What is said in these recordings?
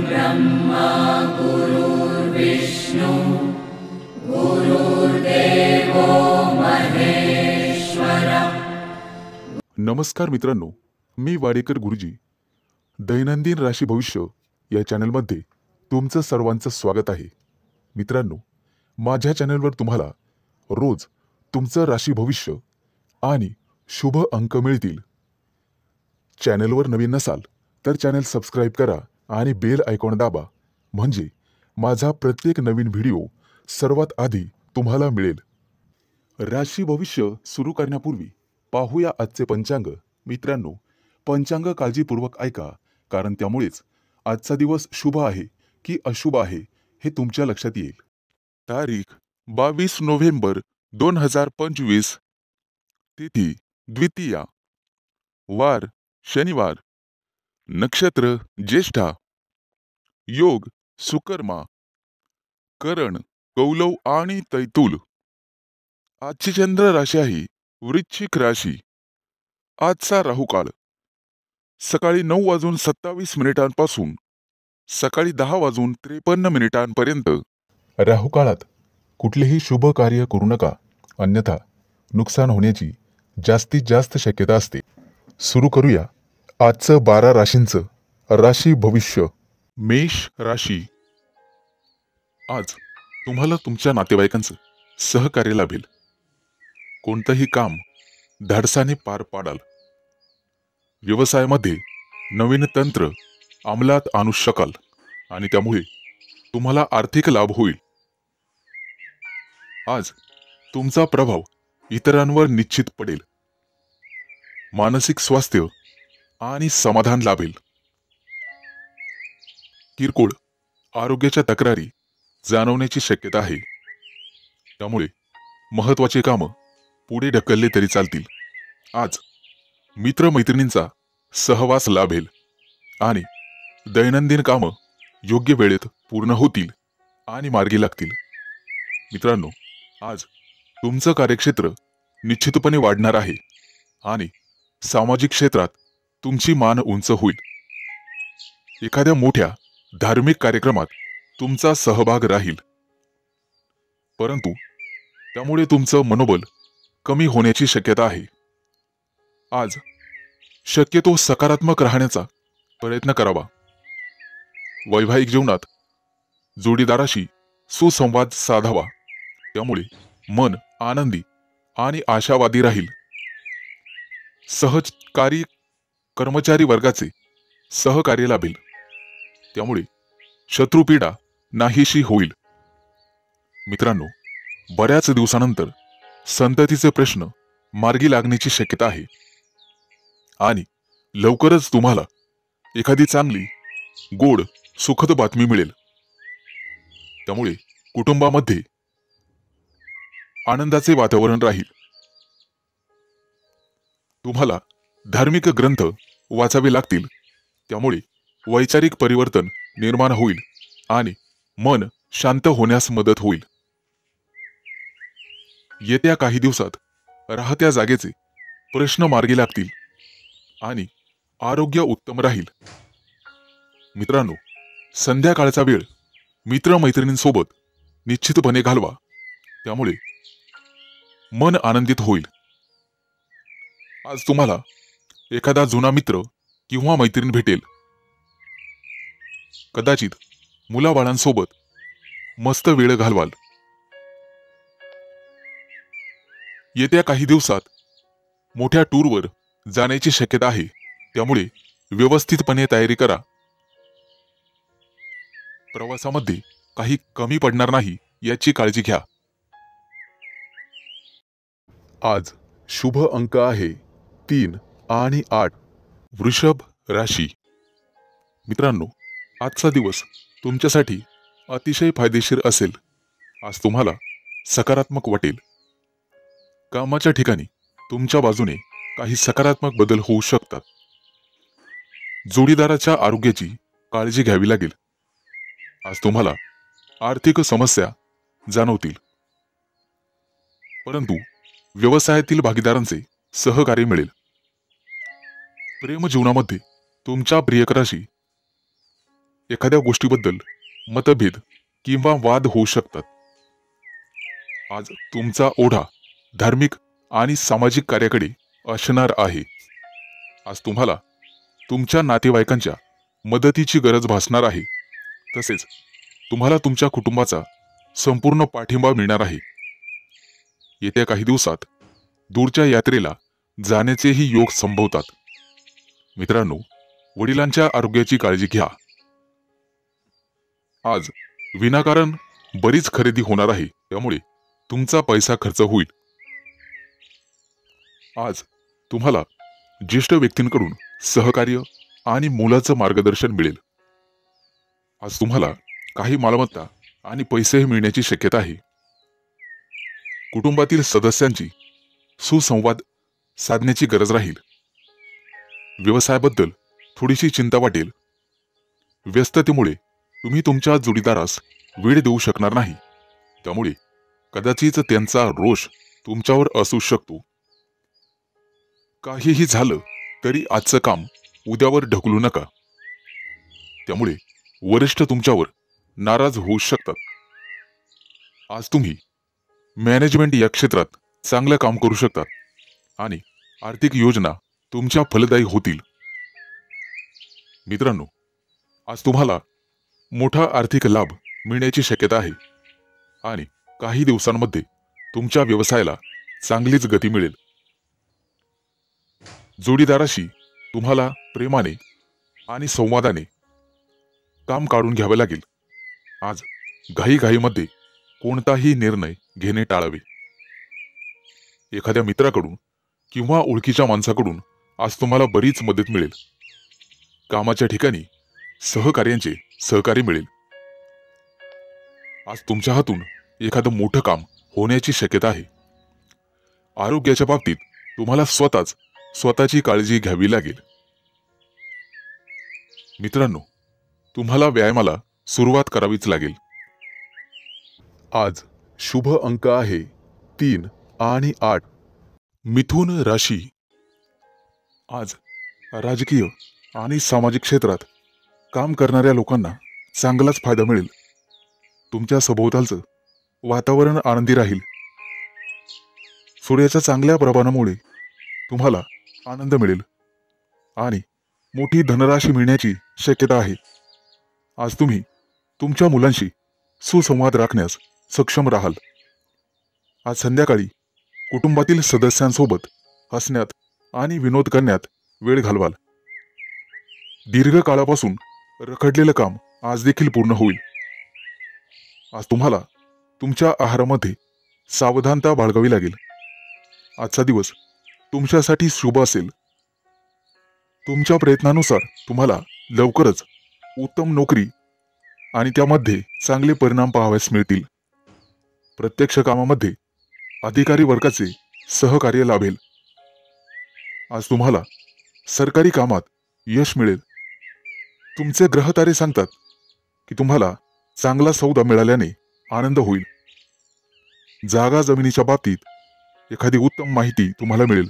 ब्रह्मा गुरुर्विष्णु गुरुर्देवो महेश्वर। नमस्कार मित्रांनो, मी वाडेकर गुरुजी दैनंदिन राशी भविष्य या चॅनलमध्ये तुमचं सर्वांचं स्वागत आहे। मित्रांनो, माझ्या चॅनलवर तुम्हाला रोज तुमचं राशी भविष्य आणि शुभ अंक मिळतील। चॅनलवर नवीन नसाल तर चॅनल सबस्क्राइब करा आणि बेल आयकॉन दाबा, म्हणजे माझा प्रत्येक नवीन व्हिडिओ सर्वात आधी तुम्हाला मिळेल। राशी भविष्य सुरू करण्यापूर्वी पाहूया आजचे पंचांग। मित्रांनो, पंचांग काळजीपूर्वक ऐका, कारण त्यामुळेच आजचा दिवस शुभ आहे की अशुभ आहे हे तुमच्या लक्षात येईल। तारीख 22 नोव्हेंबर 2025, तिथी द्वितीया, वार शनिवार, नक्षत्र ज्येष्ठा, योग सुकर्मा, करण कौलव आणि तैतूल। आजची चंद्र राशी आहे वृश्चिक राशी। आजचा राहुकाळ सकाळी 9:27 पासून सकाळी 10:53 पर्यंत। राहुकाळात कुठलेही शुभ कार्य करू नका, अन्यथा नुकसान होण्याची जास्तीत जास्त शक्यता असते। सुरू करूया आजचं 12 राशींचं राशी भविष्य। मेष राशी। आज तुम्हाला तुमच्या नातेवाईकांचं सहकार्य लाभेल। कोणतंही काम धाडसाने पार पाडाल। व्यवसायामध्ये नवीन तंत्र अंमलात आणू शकाल आणि त्यामुळे तुम्हाला आर्थिक लाभ होईल। आज तुमचा प्रभाव इतरांवर निश्चित पडेल। मानसिक स्वास्थ्य आणि समाधान लाभेल। किरकोळ आरोग्याच्या तक्रारी जाणवण्याची शक्यता आहे, त्यामुळे महत्त्वाचे कामं पुढे ढकलले तरी चालतील। आज मित्रमैत्रिणींचा सहवास लाभेल आणि दैनंदिन कामं योग्य वेळेत पूर्ण होतील आणि मार्गी लागतील। मित्रांनो, आज तुमचं कार्यक्षेत्र निश्चितपणे वाढणार आहे आणि सामाजिक क्षेत्रात तुमची मान उंच होईल। एखाद्या मोठ्या धार्मिक कार्यक्रमात तुमचा सहभाग राहील, परंतु त्यामुळे तुमचं मनोबल कमी होण्याची शक्यता आहे। आज शक्यतो सकारात्मक राहण्याचा प्रयत्न करावा। वैवाहिक जीवनात जोडीदाराशी सुसंवाद साधावा, त्यामुळे मन आनंदी आणि आशावादी राहील। सहकारी कर्मचारी वर्गाचे सहकार्य लाभेल, त्यामुळे शत्रुपीडा नाहीशी होईल। मित्रांनो, बऱ्याच दिवसानंतर संततीचे प्रश्न मार्गी लागण्याची शक्यता आहे आणि लवकरच तुम्हाला एखादी चांगली गोड सुखद बातमी मिळेल। त्यामुळे कुटुंबामध्ये आनंदाचे वातावरण राहील। तुम्हाला धार्मिक ग्रंथ वाचावे लागतील, त्यामुळे वैचारिक परिवर्तन निर्माण होईल आणि मन शांत होण्यास मदत होईल। येत्या काही दिवसात राहत्या जागेचे प्रश्न मार्गी लागतील आणि आरोग्य उत्तम राहील। मित्रांनो, संध्याकाळचा वेळ मित्रमैत्रिणींसोबत निश्चितपणे घालवा, त्यामुळे मन आनंदित होईल। आज तुम्हाला एखादा जुना मित्र किंवा मैत्रीण भेटेल। कदाचित मुलाबाळांसोबत मस्त वेळ घालवाल। येत्या काही दिवसात मोठ्या टूरवर जाण्याची शक्यता आहे, त्यामुळे व्यवस्थितपणे तयारी करा। प्रवासामध्ये काही कमी पडणार नाही याची काळजी घ्या। आज शुभ अंक आहे 3 आणि 8। वृषभ राशी। मित्रांनो, आजचा दिवस तुमच्यासाठी अतिशय फायदेशीर असेल। आज तुम्हाला सकारात्मक वाटेल। कामाच्या ठिकाणी तुमच्या बाजूने काही सकारात्मक बदल होऊ शकतात। जोडीदाराच्या आरोग्याची काळजी घ्यावी लागेल। आज तुम्हाला आर्थिक समस्या जाणवतील, परंतु व्यवसायातील भागीदारांचे सहकार्य मिळेल। प्रेम जीवनामध्ये तुमच्या प्रियकराशी एखाद्या गोष्टीबद्दल मतभेद किंवा वाद होऊ शकतात. आज तुमचा ओढा धार्मिक आणि सामाजिक कार्याकडे असणार आहे. आज तुम्हाला तुमच्या नातेवाईकांच्या मदतीची गरज भासणार आहे. तसेच तुम्हाला तुमच्या कुटुंबाचा संपूर्ण पाठिंबा मिळणार आहे. येत्या काही दिवसात दूरच्या यात्रेला जाण्याचेही योग संभवतात. मित्रांनो, वडिलांच्या आरोग्याची काळजी घ्या. आज विनाकारण बरीच खरेदी होणार आहे, त्यामुळे तुमचा पैसा खर्च होईल. आज तुम्हाला ज्येष्ठ व्यक्तींकडून सहकार्य आणि मोलाचं मार्गदर्शन मिळेल. आज तुम्हाला काही मालमत्ता आणि पैसेही मिळण्याची शक्यता आहे. कुटुंबातील सदस्यांची सुसंवाद साधण्याची गरज राहील. व्यवसायाबद्दल थोडीशी चिंता वाटेल. व्यस्ततेमुळे तुम्ही तुमच्या जोडीदारास वेळ देऊ शकणार नाही, त्यामुळे कदाचित त्यांचा रोष तुमच्यावर असू शकतो. काहीही झालं तरी आजचं काम उद्यावर ढकलू नका, त्यामुळे वरिष्ठ तुमच्यावर नाराज होऊ शकतात. आज तुम्ही मॅनेजमेंट या क्षेत्रात चांगलं काम करू शकतात आणि आर्थिक योजना तुमच्या फलदायी होतील. मित्रांनो, आज तुम्हाला मोठा आर्थिक लाभ मिळण्याची शक्यता आहे आणि काही दिवसांमध्ये तुमच्या व्यवसायाला चांगलीच गती मिळेल. जोडीदाराशी तुम्हाला प्रेमाने आणि संवादाने काम काढून घ्यावे लागेल. आज घाईघाईमध्ये कोणताही निर्णय घेणे टाळावे. एखाद्या मित्राकडून किंवा ओळखीच्या माणसाकडून आज तुम्हाला बरीच मदत मिळेल. कामाच्या ठिकाणी सहकार्यांचे सहकार्य मिळेल. आज तुमच्या हातून एखादं मोठं काम होण्याची शक्यता आहे. आरोग्याच्या बाबतीत तुम्हाला स्वतःची काळजी घ्यावी लागेल. मित्रांनो, तुम्हाला व्यायामाला सुरुवात करावीच लागेल. आज शुभ अंक आहे 3 आणि 8. मिथुन राशी. आज राजकीय आणि सामाजिक क्षेत्रात काम करणाऱ्या लोकांना चांगलाच फायदा मिळेल. तुमच्या सभोवतालचं वातावरण आनंदी राहील. सूर्याच्या चांगल्या प्रभावामुळे तुम्हाला आनंद मिळेल आणि मोठी धनराशी मिळण्याची शक्यता आहे. आज तुम्ही तुमच्या मुलांशी सुसंवाद राखण्यास सक्षम राहाल. आज संध्याकाळी कुटुंबातील सदस्यांसोबत हसण्यात आणि विनोद करण्यात वेळ घालवाल. दीर्घकाळापासून रखडलेलं काम आज देखील पूर्ण होईल. आज तुम्हाला तुमच्या आहारामध्ये सावधानता बाळगावी लागेल. आजचा दिवस तुमच्यासाठी शुभ असेल. तुमच्या प्रयत्नानुसार तुम्हाला लवकरच उत्तम नोकरी आणि त्यामध्ये चांगले परिणाम पाहावयास मिळतील. प्रत्यक्ष कामामध्ये अधिकारी वर्गाचे सहकार्य लाभेल. आज तुम्हाला सरकारी कामात यश मिळेल. तुमचे ग्रहतारे सांगतात की तुम्हाला चांगला सौदा मिळाल्याने आनंद होईल. जागा जमिनीच्या बाबतीत एखादी उत्तम माहिती तुम्हाला मिळेल.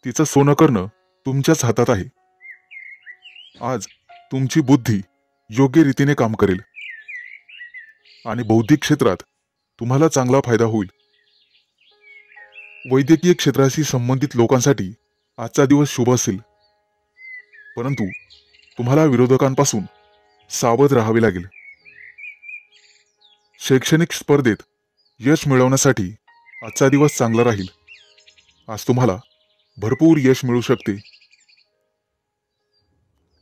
तिचं सोनं करणं तुमच्याच हातात आहे. आज तुमची बुद्धी योग्य रीतीने काम करेल आणि बौद्धिक क्षेत्रात तुम्हाला चांगला फायदा होईल. वैद्यकीय क्षेत्राशी संबंधित लोकांसाठी आजचा दिवस शुभ असेल, परंतु तुम्हाला विरोधकांपासून सावध राहावे लागेल. शैक्षणिक स्पर्धेत यश मिळवण्यासाठी आजचा दिवस चांगला राहील. आज तुम्हाला भरपूर यश मिळू शकते.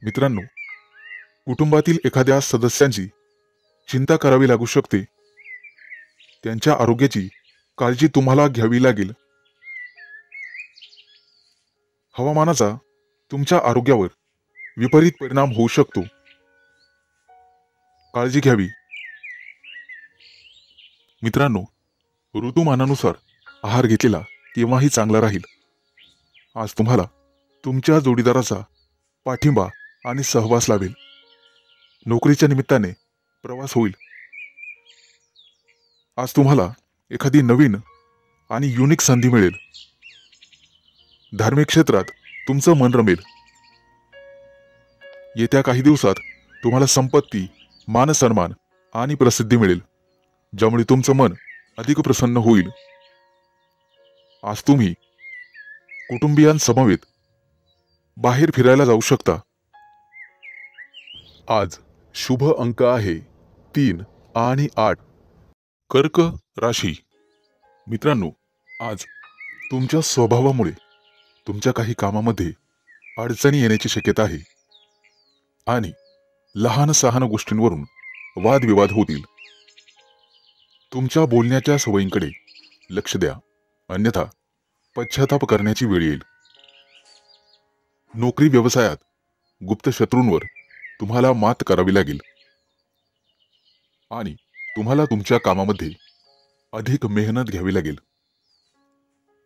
मित्रांनो, कुटुंबातील एखाद्या सदस्यांची चिंता करावी लागू शकते. त्यांच्या आरोग्याची काळजी तुम्हाला घ्यावी लागेल. हवामानाचा तुमच्या आरोग्यावर विपरीत परिणाम होऊ शकतो. काळजी घ्यावी. मित्रांनो, ऋतुमानानुसार आहार घेतलेला केव्हाही चांगला राहील. आज तुम्हाला तुमच्या जोडीदाराचा पाठिंबा आणि सहवास लाभेल. नोकरीच्या निमित्ताने प्रवास होईल. आज तुम्हाला एखादी नवीन आणि युनिक संधी मिळेल. धार्मिक क्षेत्रात तुमचं मन रमेल. येत्या काही दिवसात तुम्हाला संपत्ती, मानसन्मान आणि प्रसिद्धी मिळेल, ज्यामुळे तुमचं मन अधिक प्रसन्न होईल. आज तुम्ही कुटुंबियांसमवेत बाहेर फिरायला जाऊ शकता. आज शुभ अंक आहे 3 आणि 8. कर्क राशी. मित्रांनो, आज तुमच्या स्वभावामुळे तुमच्या काही कामामध्ये अडचणी येण्याची शक्यता आहे आणि लहान सहान गोष्टींवरून वादविवाद होतील. तुमच्या बोलण्याच्या सवयींकडे लक्ष द्या, अन्यथा पश्चाताप करण्याची वेळ येईल. नोकरी व्यवसायात गुप्त शत्रूंवर तुम्हाला मात करावी लागेल आणि तुम्हाला तुमच्या कामामध्ये अधिक मेहनत घ्यावी लागेल.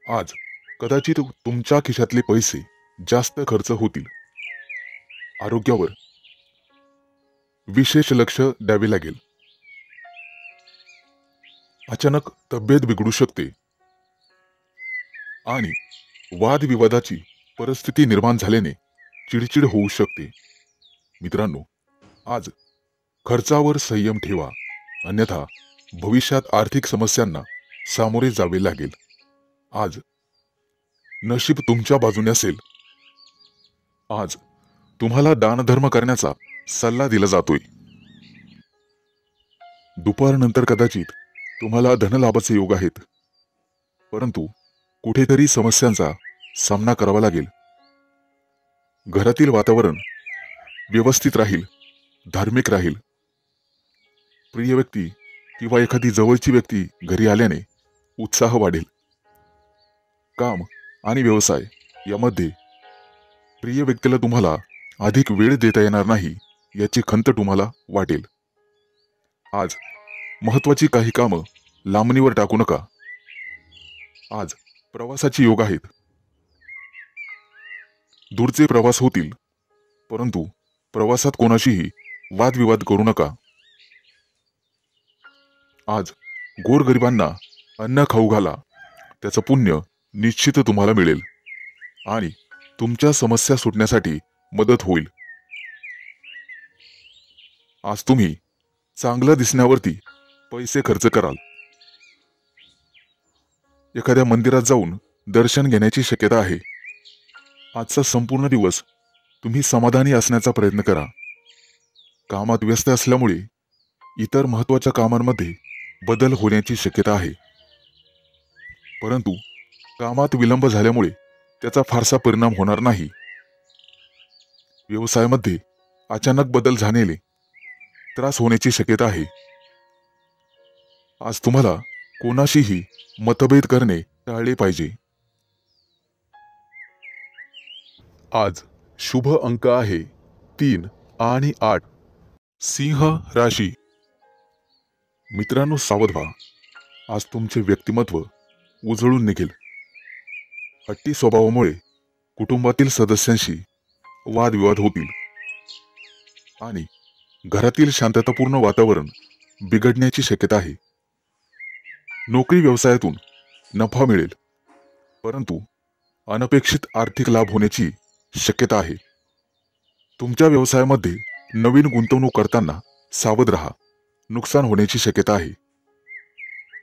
आज कदाचित तुमच्या खिशातले पैसे जास्त खर्च होतील. आरोग्यावर विशेष लक्ष द्यावे लागेल. अचानक तब्येत बिघडू शकते आणि वादविवादाची परिस्थिती निर्माण झाल्याने चिडचिड होऊ शकते. मित्रांनो, आज खर्चावर संयम ठेवा, अन्यथा भविष्यात आर्थिक समस्यांना सामोरे जावे लागेल. आज नशीब तुमच्या बाजूने असेल. आज तुम्हाला दानधर्म करण्याचा सल्ला दिला जातोय. दुपारनंतर कदाचित तुम्हाला धनलाभाचे योग आहेत, परंतु कुठेतरी समस्यांचा सामना करावा लागेल. घरातील वातावरण व्यवस्थित राहील, धार्मिक राहील. प्रिय व्यक्ती किंवा एखादी जवळची व्यक्ती घरी आल्याने उत्साह वाढेल. काम आणि व्यवसाय यामध्ये प्रिय व्यक्तीला तुम्हाला अधिक वेळ देता येणार नाही याची खंत तुम्हाला वाटेल. आज महत्वाची काही कामं लांबणीवर टाकू नका. आज प्रवासाची योग आहेत. दूरचे प्रवास होतील, परंतु प्रवासात कोणाशीही वादविवाद करू नका. आज गोरगरिबांना अन्न खाऊ घाला, त्याचं पुण्य निश्चित तुम्हाला मिळेल आणि तुमच्या समस्या सुटण्यासाठी मदत होईल. आज तुम्ही चांगलं दिसण्यावरती पैसे खर्च कराल. एखाद्या मंदिरात जाऊन दर्शन घेण्याची शक्यता आहे. आजचा संपूर्ण दिवस तुम्ही समाधानी असण्याचा प्रयत्न करा. कामात व्यस्त असल्यामुळे इतर महत्त्वाच्या कामांमध्ये बदल होण्याची शक्यता आहे, परंतु कामात विलंब झाल्यामुळे त्याचा फारसा परिणाम होणार नाही. व्यवसायामध्ये अचानक बदल झालेले त्रास होण्याची शक्यता आहे. आज तुम्हाला कोणाशीही मतभेद करणे टाळले पाहिजे. आज शुभ अंक आहे 3 आणि 8. सिंह राशी. मित्रांनो, सावध व्हा. आज तुमचे व्यक्तिमत्व उजळून निघेल. हट्टी स्वभावामुळे कुटुंबातील सदस्यांशी वादविवाद होतील आणि घरातील शांततापूर्ण वातावरण बिघडण्याची शक्यता आहे. नोकरी व्यवसायातून नफा मिळेल, परंतु अनपेक्षित आर्थिक लाभ होण्याची शक्यता आहे. तुमच्या व्यवसायामध्ये नवीन गुंतवणूक करताना सावध राहा, नुकसान होण्याची शक्यता आहे.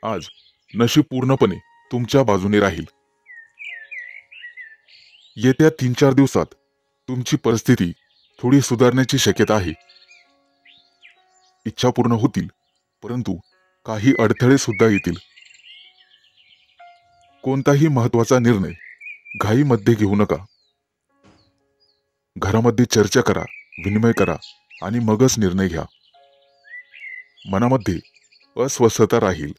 आज नशीब पूर्णपणे तुमच्या बाजूने राहील. येत्या 3-4 दिवसात तुमची परिस्थिती थोडी सुधारण्याची शक्यता आहे. इच्छा पूर्ण होतील, परंतु काही अडथळे सुद्धा येतील. कोणताही महत्त्वाचा निर्णय घाईमध्ये घेऊ नका. घरामध्ये चर्चा करा, विनिमय करा आणि मगच निर्णय घ्या. मनामध्ये अस्वस्थता राहील,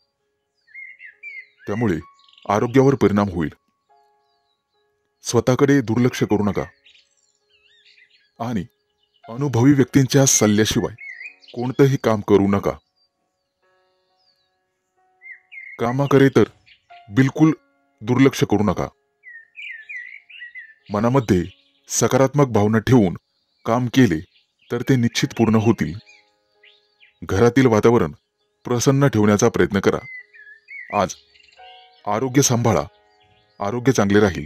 त्यामुळे आरोग्यावर परिणाम होईल. स्वतःकडे दुर्लक्ष करू नका आणि अनुभवी व्यक्तींच्या सल्ल्याशिवाय कोणतंही काम करू नका. कामाकडे तर बिलकुल दुर्लक्ष करू नका. मनामध्ये सकारात्मक भावना ठेवून काम केले तर ते निश्चित पूर्ण होतील. घरातील वातावरण प्रसन्न ठेवण्याचा प्रयत्न करा. आज आरोग्य सांभाळा, आरोग्य चांगले राहील.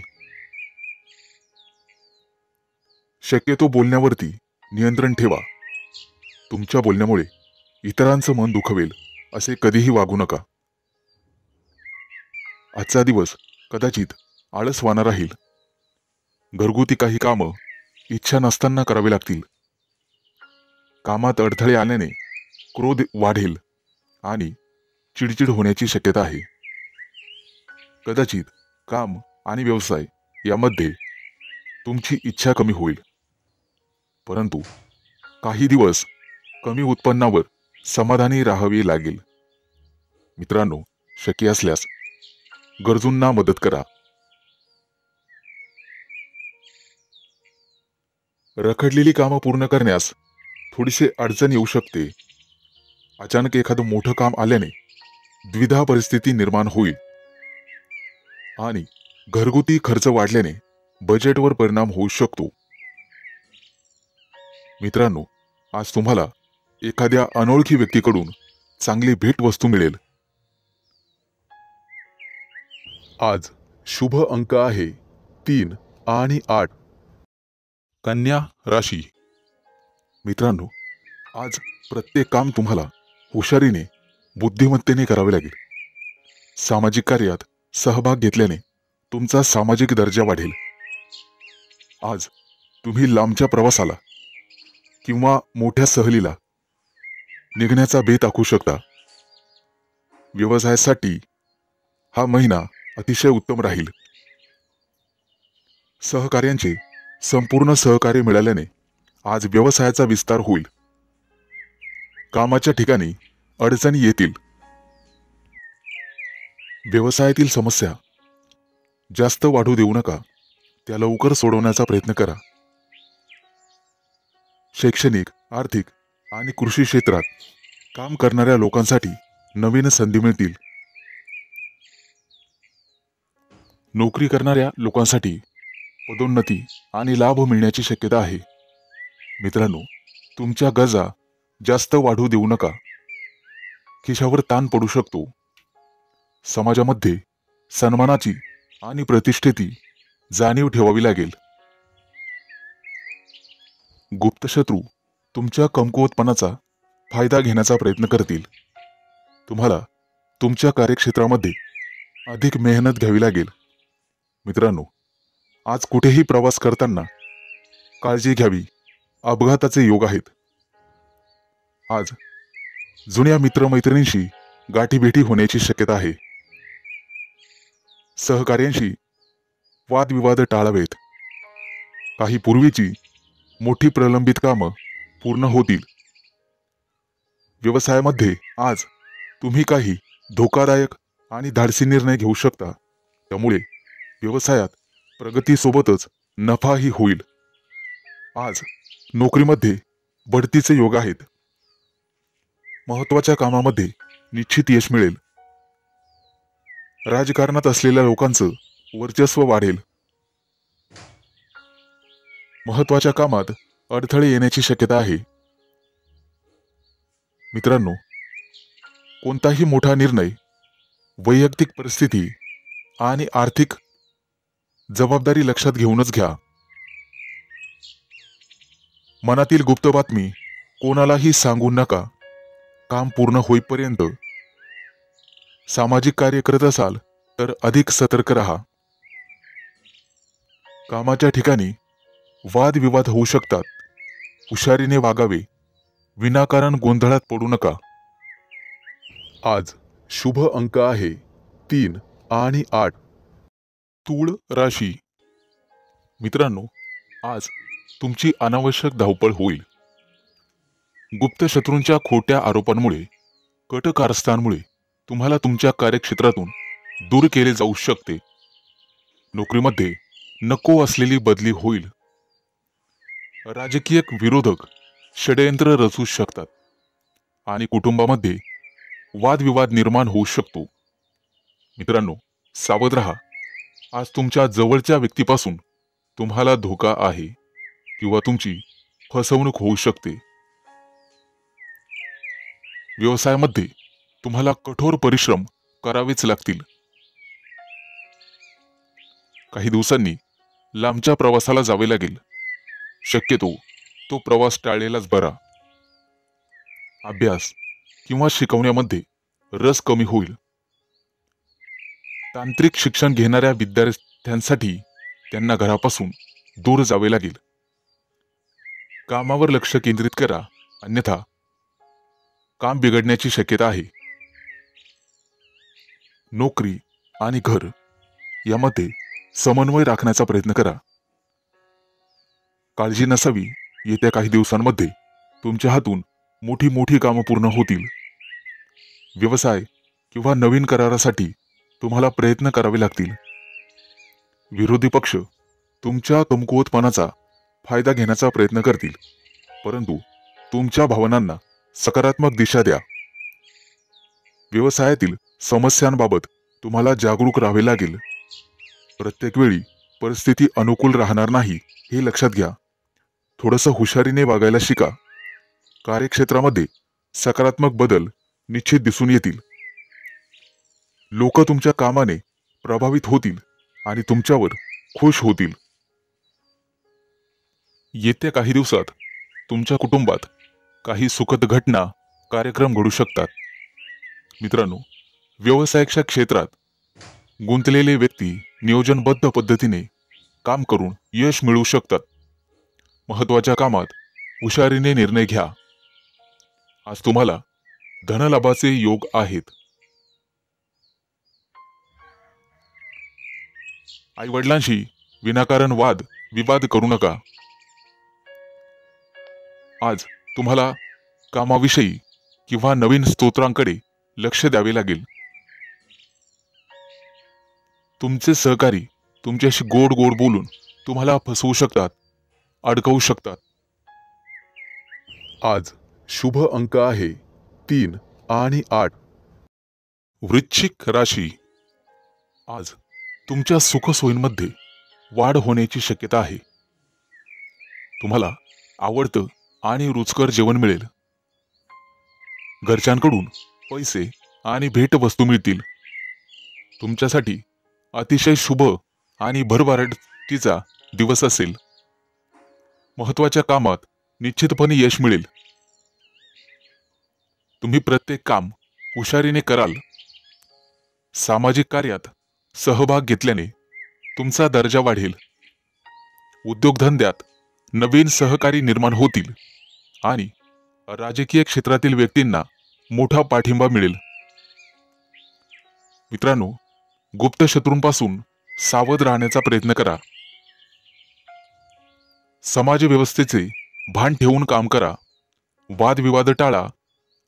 शक्यतो बोलण्यावरती नियंत्रण ठेवा. तुमच्या बोलण्यामुळे इतरांचं मन दुखवेल असे कधीही वागू नका. आजचा दिवस कदाचित आळसवाना राहील. घरगुती काही कामं इच्छा नसताना करावी लागतील. कामात अडथळे आल्याने क्रोध वाढेल आणि चिडचिड होण्याची शक्यता आहे. कदाचित काम आणि व्यवसाय यामध्ये तुमची इच्छा कमी होईल, परंतु काही दिवस कमी उत्पन्नावर समाधानी राहावे लागेल. मित्रांनो, शक्य असल्यास गरजूंना मदत करा. रखडलेली कामं पूर्ण करण्यास थोडीशी अडचण येऊ शकते. अचानक एखादं मोठं काम आल्याने द्विधा परिस्थिती निर्माण होईल आणि घरगुती खर्च वाढल्याने बजेटवर परिणाम होऊ शकतो. मित्रांनो, आज तुम्हाला एखाद्या अनोळखी व्यक्तीकडून चांगली भेटवस्तू मिळेल. आज शुभ अंक आहे 3 आणि 8. कन्या राशी. मित्रांनो, आज प्रत्येक काम तुम्हाला हुशारीने, बुद्धिमत्तेने करावे लागेल. सामाजिक कार्यात सहभाग घेतल्याने तुमचा सामाजिक दर्जा वाढेल. आज तुम्ही लांबच्या प्रवासाला किंवा मोठ्या सहलीला निघण्याचा बेत आखू शकता. व्यवसायासाठी हा महिना अतिशय उत्तम राहील. सहकार्यांचे संपूर्ण सहकार्य मिळाल्याने आज व्यवसायाचा विस्तार होईल. कामाच्या ठिकाणी अडचणी येतील. व्यवसायातील समस्या जास्त वाढू देऊ नका, त्या लवकर सोडवण्याचा प्रयत्न करा. शैक्षणिक, आर्थिक आणि कृषी क्षेत्रात काम करणाऱ्या लोकांसाठी नवीन संधी मिळतील. नोकरी करणाऱ्या लोकांसाठी पदोन्नती आणि लाभ मिळण्याची शक्यता आहे. मित्रांनो, तुमच्या गरजा जास्त वाढू देऊ नका, खिशावर ताण पडू शकतो. समाजामध्ये सन्मानाची आणि प्रतिष्ठेची जाणीव ठेवावी लागेल. गुप्तशत्रू तुमच्या कमकुवतपणाचा फायदा घेण्याचा प्रयत्न करतील. तुम्हाला तुमच्या कार्यक्षेत्रामध्ये अधिक मेहनत घ्यावी लागेल. मित्रांनो, आज कुठेही प्रवास करताना काळजी घ्यावी, अपघाताचे योग आहेत. आज जुन्या मित्रमैत्रिणींशी गाठीभेटी होण्याची शक्यता आहे. सहकार्यांशी वादविवाद टाळावेत. काही पूर्वीची मोठी प्रलंबित कामं पूर्ण होतील. व्यवसायामध्ये आज तुम्ही काही धोकादायक आणि धाडसी निर्णय घेऊ शकता, त्यामुळे व्यवसायात प्रगतीसोबतच नफाही होईल. आज नोकरीमध्ये बढतीचे योग आहेत. महत्त्वाच्या कामामध्ये निश्चित यश मिळेल. राजकारणात असलेल्या लोकांचं वर्चस्व वाढेल. महत्त्वाच्या कामात अडथळे येण्याची शक्यता आहे. मित्रांनो, कोणताही मोठा निर्णय वैयक्तिक परिस्थिती आणि आर्थिक जबाबदारी लक्षात घेऊनच घ्या. मनातील गुप्त बातमी कोणालाही सांगू नका. काम पूर्ण होईपर्यंत. सामाजिक कार्य करत असाल तर अधिक सतर्क राहा. कामाच्या ठिकाणी वादविवाद होऊ शकतात. हुशारीने वागावे, विनाकारण गोंधळात पडू नका. आज शुभ अंक आहे 3 आणि 8. तूळ राशी. मित्रांनो, आज तुमची अनावश्यक धावपळ होईल. गुप्त शत्रूंच्या खोट्या आरोपांमुळे, कट कारस्थानमुळे तुम्हाला तुमच्या कार्यक्षेत्रातून दूर केले जाऊ शकते. नोकरीमध्ये नको असलेली बदली होईल. राजकीय विरोधक षडयंत्र रचू शकतात आणि कुटुंबामध्ये वादविवाद निर्माण होऊ शकतो. मित्रांनो, सावध राहा. आज तुमच्या जवळच्या व्यक्तीपासून तुम्हाला धोका आहे किंवा तुमची फसवणूक होऊ शकते. व्यवसायामध्ये तुम्हाला कठोर परिश्रम करावेच लागतील. काही दिवसांनी लांबच्या प्रवासाला जावे लागेल. शक्यतो तो प्रवास टाळलेलाच बरा. अभ्यास किंवा शिकवण्यामध्ये रस कमी होईल. तांत्रिक शिक्षण घेणाऱ्या विद्यार्थ्यांसाठी त्यांना घरापासून दूर जावे लागेल. कामावर लक्ष केंद्रित करा, अन्यथा काम बिघडण्याची शक्यता आहे. नोकरी आणि घर यामध्ये समन्वय राखण्याचा प्रयत्न करा. काळजी नसावी, येत्या काही दिवसांमध्ये तुमच्या हातून मोठी मोठी कामं पूर्ण होतील. व्यवसाय किंवा नवीन करारासाठी तुम्हाला प्रयत्न करावे लागतील. विरोधी पक्ष तुमच्या कमकुवतपणाचा फायदा घेण्याचा प्रयत्न करतील, परंतु तुमच्या भावनांना सकारात्मक दिशा द्या. व्यवसायातील समस्यांबाबत तुम्हाला जागरूक राहावे लागेल. प्रत्येक वेळी परिस्थिती अनुकूल राहणार नाही हे लक्षात घ्या. थोडंसं हुशारीने वागायला शिका. कार्यक्षेत्रामध्ये सकारात्मक बदल निश्चित दिसून येतील. लोक तुमच्या कामाने प्रभावित होतील आणि तुमच्यावर खुश होतील. येत्या काही दिवसात तुमच्या कुटुंबात काही सुखद घटना, कार्यक्रम घडू शकतात. मित्रांनो, व्यवसायाच्या क्षेत्रात गुंतलेले व्यक्ती नियोजनबद्ध पद्धतीने काम करून यश मिळवू शकतात. महत्त्वाच्या कामात हुशारीने निर्णय घ्या. आज तुम्हाला धनलाभाचे योग आहेत. आई-वडिलांशी विनाकारण वाद विवाद करू नका. आज तुम्हाला कामाविषयी किंवा नवीन स्तोत्रांकडे लक्ष द्यावे लागेल. तुमचे सहकारी तुमच्याशी गोड गोड बोलून तुम्हाला फसवू शकतात, अडकवू शकतात. आज शुभ अंक आहे 3 आणि 8. वृश्चिक राशी, आज तुमच्या सुखसोयींमध्ये वाढ होण्याची शक्यता आहे. तुम्हाला आवडतं आणि रुचकर जेवण मिळेल. घरच्यांकडून पैसे आणि भेटवस्तू मिळतील. तुमच्यासाठी अतिशय शुभ आणि भरभराटीचा दिवस असेल. महत्त्वाच्या कामात निश्चितपणे यश मिळेल. तुम्ही प्रत्येक काम हुशारीने कराल. सामाजिक कार्यात सहभाग घेतल्याने तुमचा दर्जा वाढेल. उद्योगधंद्यात नवीन सहकारी निर्माण होतील आणि राजकीय क्षेत्रातील व्यक्तींना मोठा पाठिंबा मिळेल. मित्रांनो, गुप्त शत्रूंपासून सावध राहण्याचा प्रयत्न करा. समाज व्यवस्थेचे भान ठेवून काम करा. वादविवाद टाळा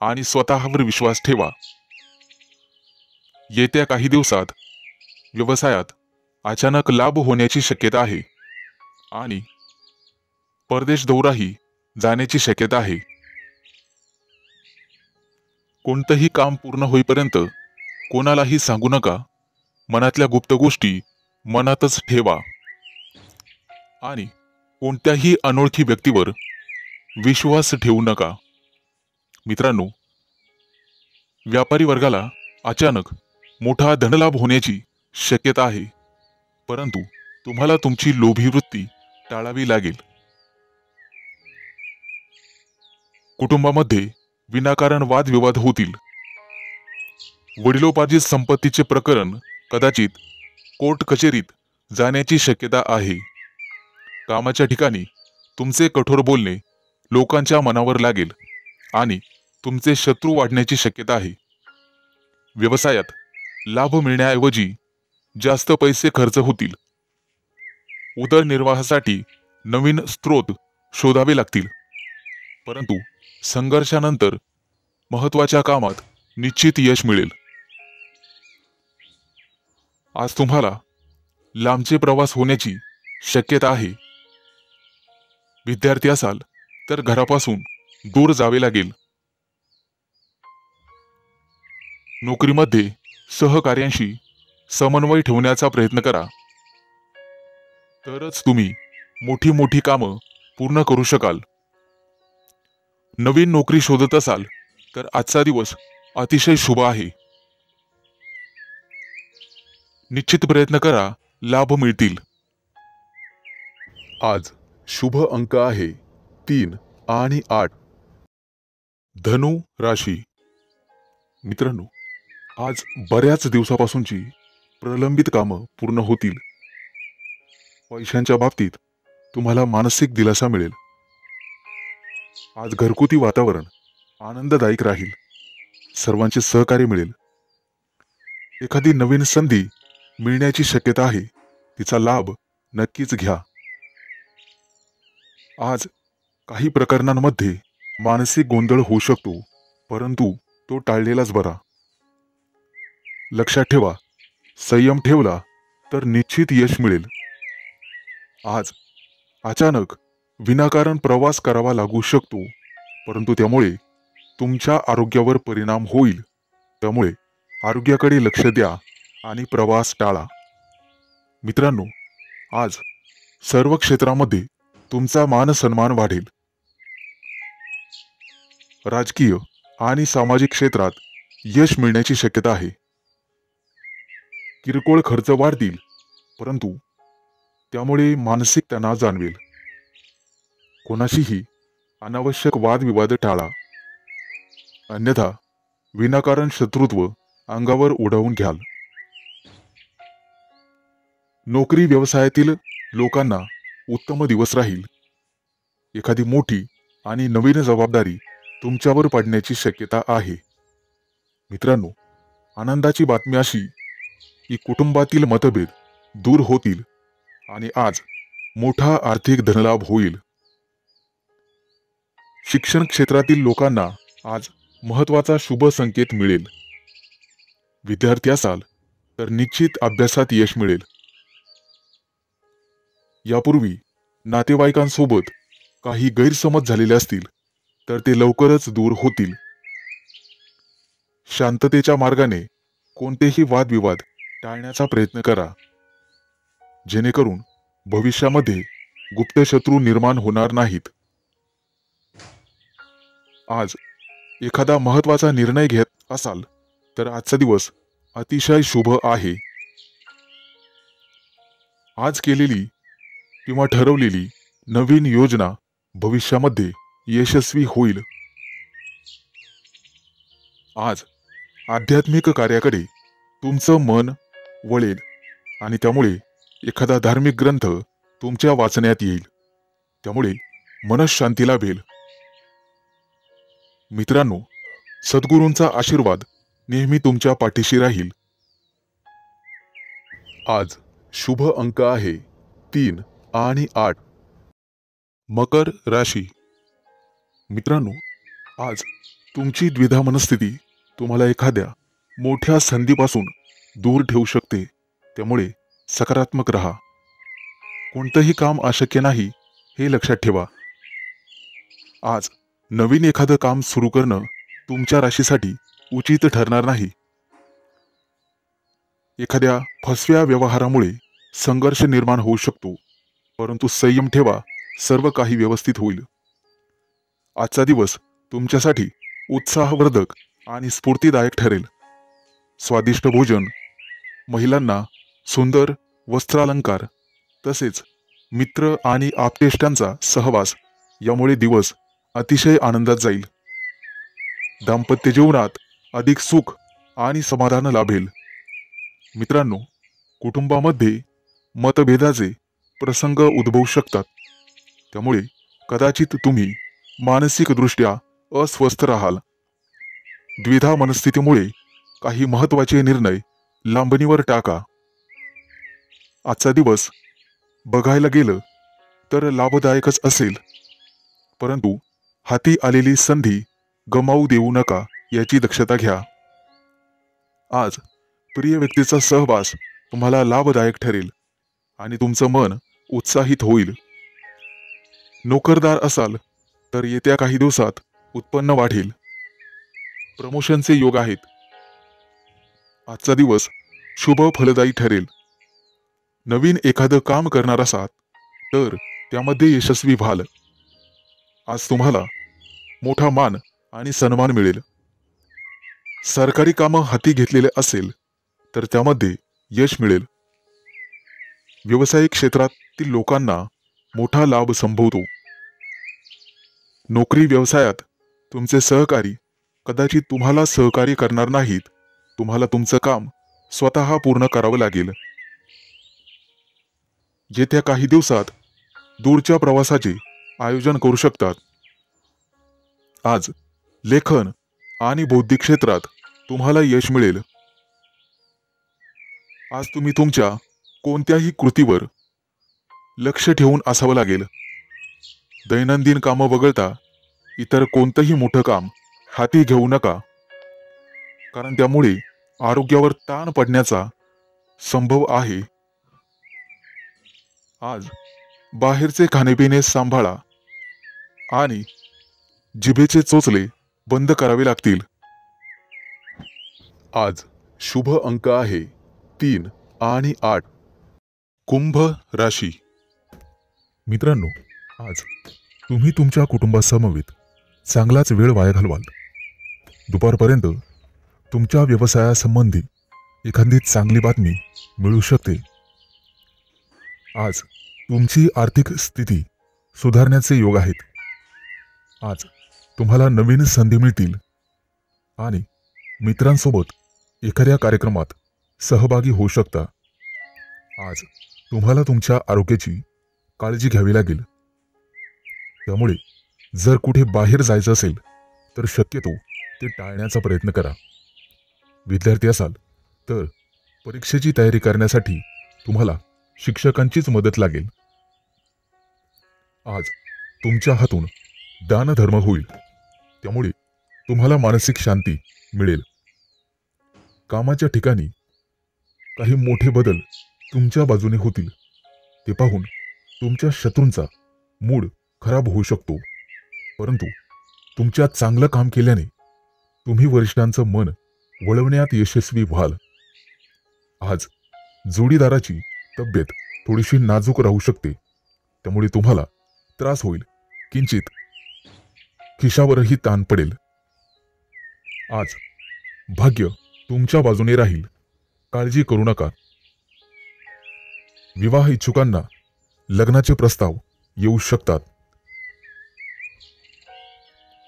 आणि स्वतःवर विश्वास ठेवा. येत्या काही दिवसात व्यवसायात अचानक लाभ होण्याची शक्यता आहे आणि परदेश दौराही जाण्याची शक्यता आहे. कोणतंही काम पूर्ण होईपर्यंत कोणालाही सांगू नका. मनातल्या गुप्त गोष्टी मनातच ठेवा आणि कोणत्याही अनोळखी व्यक्तीवर विश्वास ठेवू नका. मित्रांनो, व्यापारी वर्गाला अचानक मोठा धनलाभ होण्याची शक्यता आहे, परंतु तुम्हाला तुमची लोभी वृत्ती टाळावी लागेल. कुटुंबामध्ये विनाकारण वादविवाद होतील. वडिलोपार्जित संपत्तीचे प्रकरण कदाचित कोर्ट कचेरीत जाण्याची शक्यता आहे. कामाच्या ठिकाणी तुमचे कठोर बोलणे लोकांच्या मनावर लागेल आणि तुमचे शत्रू वाढण्याची शक्यता आहे. व्यवसायात लाभ मिळण्याऐवजी जास्त पैसे खर्च होतील. उदरनिर्वाहासाठी नवीन स्रोत शोधावे लागतील, परंतु संघर्षानंतर महत्त्वाच्या कामात निश्चित यश मिळेल. आज तुम्हाला लांबचे प्रवास होण्याची शक्यता आहे. विद्यार्थी असाल तर घरापासून दूर जावे लागेल. नोकरीमध्ये सहकार्यांशी समन्वय ठेवण्याचा प्रयत्न करा, तरच तुम्ही मोठी मोठी कामं पूर्ण करू शकाल. नवीन नोकरी शोधत असाल तर आजचा दिवस अतिशय शुभ आहे. निश्चित प्रयत्न करा, लाभ मिळतील. आज शुभ अंक आहे 3 आणि 8. धनु राशी. मित्रांनो, आज बऱ्याच दिवसापासूनची प्रलंबित कामं पूर्ण होतील. पैशांच्या बाबतीत तुम्हाला मानसिक दिलासा मिळेल. आज घरगुती वातावरण आनंददायक राहील. सर्वांचे सहकार्य मिळेल. एखादी नवीन संधी मिळण्याची शक्यता आहे, तिचा लाभ नक्कीच घ्या. आज काही प्रकरणांमध्ये मानसिक गोंधळ होऊ शकतो, परंतु तो टाळलेलाच बरा. लक्षात ठेवा, संयम ठेवला तर निश्चित यश मिळेल. आज अचानक विनाकारण प्रवास करावा लागू शकतो, परंतु त्यामुळे तुमच्या आरोग्यावर परिणाम होईल. त्यामुळे आरोग्याकडे लक्ष द्या आणि प्रवास टाळा. मित्रांनो, आज सर्व क्षेत्रामध्ये तुमचा मान सन्मान वाढेल. राजकीय आणि सामाजिक क्षेत्रात यश मिळण्याची शक्यता आहे. किरकोळ खर्च वाढतील, परंतु त्यामुळे मानसिक तणाव जाणवेल. कोणाशीही अनावश्यक वादविवाद टाळा, अन्यथा विनाकारण शत्रुत्व अंगावर उडवून घ्याल. नोकरी व्यवसायातील लोकांना उत्तम दिवस राहील. एखादी मोठी आणि नवीन जबाबदारी तुमच्यावर पडण्याची शक्यता आहे. मित्रांनो, आनंदाची बातमी अशी की कुटुंबातील मतभेद दूर होतील आणि आज मोठा आर्थिक धनलाभ होईल. शिक्षण क्षेत्रातील लोकांना आज महत्त्वाचा शुभ संकेत मिळेल. विद्यार्थी असाल तर निश्चित अभ्यासात यश मिळेल. यापूर्वी नातेवाईकांसोबत काही गैरसमज झालेले असतील तर ते लवकरच दूर होतील. शांततेच्या मार्गाने कोणतेही वादविवाद टाळण्याचा प्रयत्न करा, जेणेकरून भविष्यामध्ये गुप्त शत्रू निर्माण होणार नाहीत. आज एखादा महत्त्वाचा निर्णय घेत असाल तर आजचा दिवस अतिशय शुभ आहे. आज केलेली किंवा ठरवलेली नवीन योजना भविष्यामध्ये यशस्वी होईल. आज आध्यात्मिक कार्याकडे तुमचं मन वळेल आणि त्यामुळे एखादा धार्मिक ग्रंथ तुमच्या वाचण्यात येईल. त्यामुळे मनःशांती लाभेल. मित्रांनो, सद्गुरूंचा आशीर्वाद नेहमी तुमच्या पाठीशी राहील. आज शुभ अंक आहे 3 आणि 8. मकर राशी. मित्रांनो, आज तुमची द्विधा मनस्थिती तुम्हाला एखाद्या मोठ्या संधीपासून दूर ठेवू शकते. त्यामुळे सकारात्मक राहा. कोणतंही काम अशक्य नाही हे लक्षात ठेवा. आज नवीन एखादं काम सुरू करणं तुमच्या राशीसाठी उचित ठरणार नाही. एखाद्या फसव्या व्यवहारामुळे संघर्ष निर्माण होऊ शकतो, परंतु संयम ठेवा, सर्व काही व्यवस्थित होईल. आजचा दिवस तुमच्यासाठी उत्साहवर्धक आणि स्फूर्तिदायक ठरेल. स्वादिष्ट भोजन, महिलांना सुंदर वस्त्रालंकार, तसेच मित्र आणि आप्तेष्टांचा सहवास यामुळे दिवस अतिशय आनंदात जाईल. दाम्पत्य जीवनात अधिक सुख आणि समाधान लाभेल. मित्रांनो, कुटुंबामध्ये मतभेदाचे प्रसंग उद्भवू शकतात. त्यामुळे कदाचित तुम्ही मानसिकदृष्ट्या अस्वस्थ राहाल. द्विधा मनस्थितीमुळे काही महत्त्वाचे निर्णय लांबणीवर टाका. आजचा दिवस बघायला गेलं तर लाभदायकच असेल, परंतु हाती आलेली संधी गमावू देऊ नका याची दक्षता घ्या. आज प्रिय व्यक्तीचा सहवास तुम्हाला लाभदायक ठरेल आणि तुमचं मन उत्साहित होईल. नोकरदार असाल तर येत्या काही दिवसात उत्पन्न वाढेल. प्रमोशनचे योग आहेत. आजचा दिवस शुभ फलदायी ठरेल. नवीन एखादं काम करणार असाल तर त्यामध्ये यशस्वी व्हाल. आज तुम्हाला मोठा मान आणि सन्मान मिळेल. सरकारी कामं हाती घेतलेले असेल तर त्यामध्ये यश मिळेल. व्यावसायिक क्षेत्रातील लोकांना मोठा लाभ संभवतो. नोकरी व्यवसायात तुमचे सहकारी कदाचित तुम्हाला सहकार्य करणार नाहीत. तुम्हाला तुमचं काम स्वतः पूर्ण करावं लागेल. येत्या काही दिवसात दूरच्या प्रवासाचे आयोजन करू शकतात. आज लेखन आणि बौद्धिक क्षेत्रात तुम्हाला यश मिळेल. आज तुम्ही तुमच्या कोणत्याही कृतीवर लक्ष ठेवून असावं लागेल. दैनंदिन कामं वगळता इतर कोणतंही मोठं काम हाती घेऊ नका, कारण त्यामुळे आरोग्यावर ताण पडण्याचा संभव आहे. आज बाहेरचे खाणेपिणे सांभाळा आणि जिभेचे चोचले बंद करावे लागतील. आज शुभ अंक आहे 3 आणि 8. कुंभ राशी. मित्रांनो, आज तुम्ही तुमच्या कुटुंबासमवेत चांगलाच वेळ वाया घालवाल. दुपारपर्यंत तुमच्या व्यवसायासंबंधी एखादी चांगली बातमी मिळू शकते. आज तुमची आर्थिक स्थिती सुधारण्याचे योग आहेत. आज तुम्हाला नवीन संधी मिळतील आणि मित्रांसोबत एखाद्या कार्यक्रमात सहभागी होऊ शकता. आज तुम्हाला तुमच्या आरोग्याची काळजी घ्यावी लागेल. त्यामुळे जर कुठे बाहेर जायचं असेल तर शक्यतो ते टाळण्याचा प्रयत्न करा. विद्यार्थी असाल तर परीक्षेची तयारी करण्यासाठी तुम्हाला शिक्षकांचीच मदत लागेल. आज तुमच्या हातून दानधर्म होईल, त्यामुळे तुम्हाला मानसिक शांती मिळेल. कामाच्या ठिकाणी काही मोठे बदल तुमच्या बाजूने होतील. ते पाहून तुमच्या शत्रूंचा मूड खराब होऊ शकतो, परंतु तुमच्या चांगलं काम केल्याने तुम्ही वरिष्ठांचं मन वळवण्यात यशस्वी व्हाल. आज जोडीदाराची तब्येत थोडीशी नाजूक राहू शकते, त्यामुळे तुम्हाला त्रास होईल. किंचित खिशावरही ताण पडेल. आज भाग्य तुमच्या बाजूने राहील, काळजी करू नका. विवाह इच्छुकांना लग्नाचे प्रस्ताव येऊ शकतात.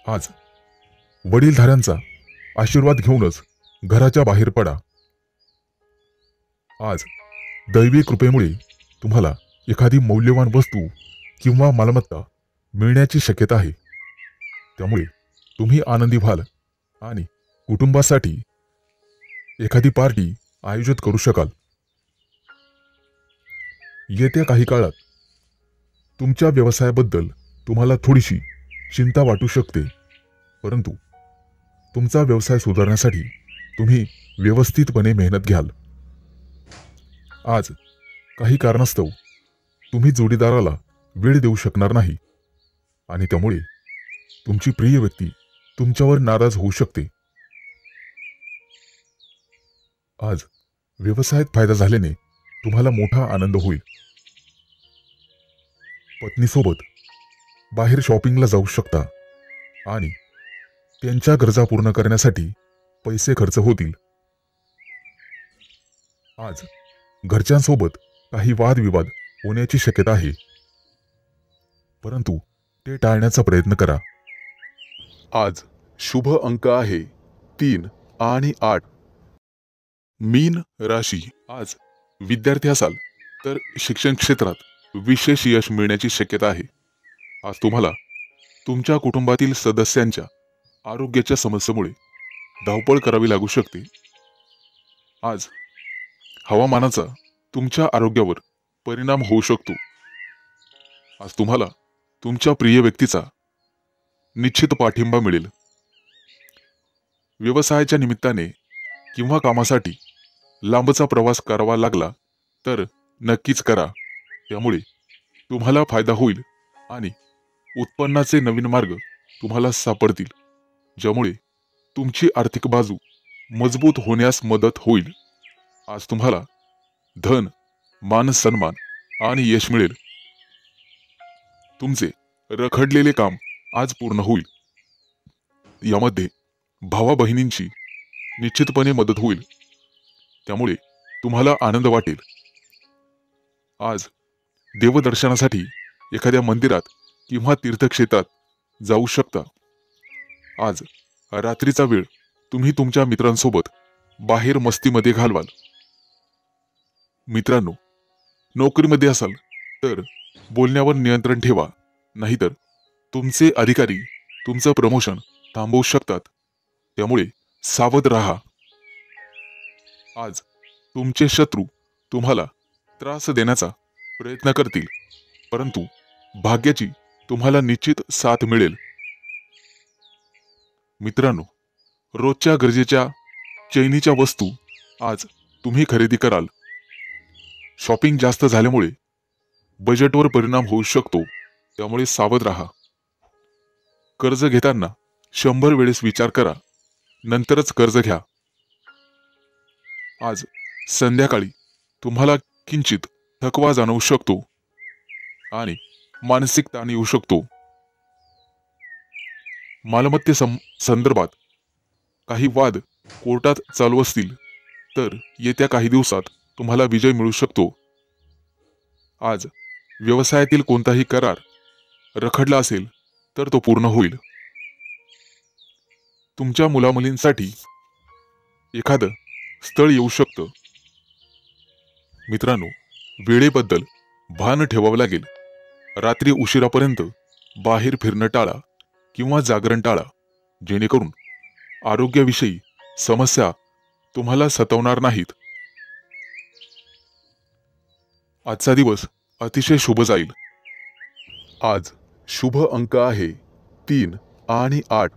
आज वडीलधाऱ्यांचा आशीर्वाद घेऊनच घराच्या बाहेर पडा. आज दैवी कृपेमुळे तुम्हाला एखादी मौल्यवान वस्तू किंवा मालमत्ता मिळण्याची शक्यता आहे. त्यामुळे तुम्ही आनंदी व्हाल आणि कुटुंबासाठी एखादी पार्टी आयोजित करू शकाल. येत्या काही काळात तुमच्या व्यवसायाबद्दल तुम्हाला थोडीशी चिंता वाटू शकते, परंतु तुमचा व्यवसाय सुधारण्यासाठी तुम्ही व्यवस्थितपणे मेहनत घ्याल. आज काही कारणास्तव तुम्ही जोडीदाराला वेळ देऊ शकणार नाही आणि त्यामुळे तुमची प्रिय व्यक्ती तुमच्यावर नाराज होऊ शकते. आज व्यवसायात फायदा झाल्याने तुम्हाला मोठा आनंद होईल. पत्नीसोबत बाहेर शॉपिंगला जाऊ शकता आणि त्यांच्या गरजा पूर्ण करण्यासाठी पैसे खर्च होतील. आज घरच्यांसोबत काही वादविवाद होण्याची शक्यता आहे, परंतु ते टाळण्याचा प्रयत्न करा. आज शुभ अंक आहे 3 आणि 8. मीन राशी. आज विद्यार्थी असाल तर शिक्षण क्षेत्रात विशेष यश मिळण्याची शक्यता आहे. आज तुम्हाला तुमच्या कुटुंबातील सदस्यांच्या आरोग्याच्या समस्येमुळे धावपळ करावी लागू शकते. आज हवामानाचा तुमच्या आरोग्यावर परिणाम होऊ शकतो. आज तुम्हाला तुमच्या प्रिय व्यक्तीचा निश्चित पाठिंबा मिळेल. व्यवसायाच्या निमित्ताने किंवा कामासाठी लांबचा प्रवास करावा लागला तर नक्कीच करा. त्यामुळे तुम्हाला फायदा होईल आणि उत्पन्नाचे नवीन मार्ग तुम्हाला सापडतील, ज्यामुळे तुमची आर्थिक बाजू मजबूत होण्यास मदत होईल. आज तुम्हाला धन, मान सन्मान आणि यश मिळेल. तुमचे रखडलेले काम आज पूर्ण होईल. यामध्ये भावा बहिणींची निश्चितपणे मदत होईल, त्यामुळे तुम्हाला आनंद वाटेल. आज देवदर्शनासाठी एखाद्या मंदिरात किंवा तीर्थक्षेत्रात जाऊ शकता. आज रात्रीचा वेळ तुम्ही तुमच्या मित्रांसोबत बाहेर मस्तीमध्ये घालवाल. मित्रांनो, नोकरीमध्ये असाल तर बोलण्यावर नियंत्रण ठेवा, नाहीतर तुमचे अधिकारी तुमचं प्रमोशन थांबवू शकतात. त्यामुळे सावध राहा. आज तुमचे शत्रू तुम्हाला त्रास देण्याचा प्रयत्न करतील, परंतु भाग्याची तुम्हाला निश्चित साथ मिळेल. मित्रांनो, रोजच्या गरजेच्या चैनीच्या वस्तू आज तुम्ही खरेदी कराल. शॉपिंग जास्त झाल्यामुळे बजेटवर परिणाम होऊ शकतो, त्यामुळे सावध राहा. कर्ज घेताना 100 वेळेस विचार करा, नंतरच कर्ज घ्या. आज संध्याकाळी तुम्हाला किंचित थकवा जाणवू शकतो आणि मानसिक ताण येऊ शकतो. संदर्भात काही वाद कोर्टात चालू असतील तर येत्या काही दिवसात तुम्हाला विजय मिळू शकतो. आज व्यवसायातील कोणताही करार रखडला असेल तर तो पूर्ण होईल. तुमच्या मुलामुलींसाठी एखादं स्थळ येऊ शकतं. मित्रांनो, वेळेबद्दल भान ठेवावं लागेल. रात्री उशिरापर्यंत बाहेर फिरणं टाळा किंवा जागरण टाळा, जेणेकरून आरोग्याविषयी समस्या तुम्हाला सतावणार नाहीत. आजचा दिवस अतिशय शुभ जाईल. आज शुभ अंक आहे 3 आणि 8.